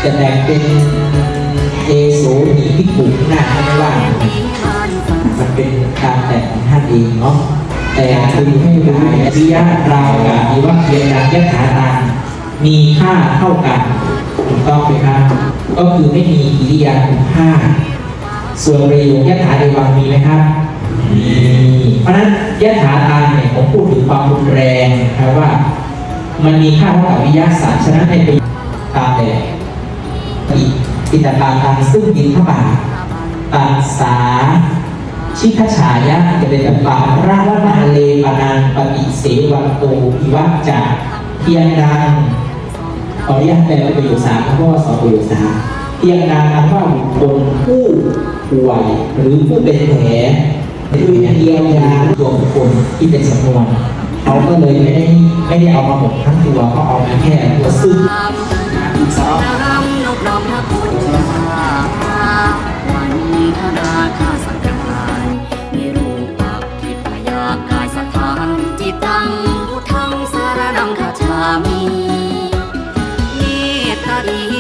จะแต่งเป็นเอโสมีพิกุหน้าไม่ว่ามันเป็นการแต่งของท่านเองเนาะแต่คือให้รู้วิยะราวกับมีว่าเพียงการยะถาตังมีค่าเท่ากันถูกต้องไหมครับก็คือไม่มีกิริยาคุณค่าส่วนประโยคยะถาเดวังมีไหมครับมีเพราะนั้นยะถาตังเนี่ยผมพูดถึงความรุนแรงนะครับว่ามันมีค่าเท่ากับวิยะสารฉะนั้นในประโยคตามแต่อิตตาตังซึ่งบินทบาทตันสาชิคฉายะจะเป็นแบบปาราลนาเลปนังปฏิเสวันโตอิวัจจะเพียงดังขออนุญาตแปลประโยค3เพราะว่า2ประโยค3เพียงดังนั้นว่าบุคคลผู้ป่วยหรือผู้เป็นแผลคือเยียวยาตัวบุคคลที่เป็นสำนวนเขาก็เลยไม่ได้เอามาหมดทั้งตัวเขาเอามาแค่ตัวซึ่งตังพุทธังสารนังคัจฉามิเนตาลี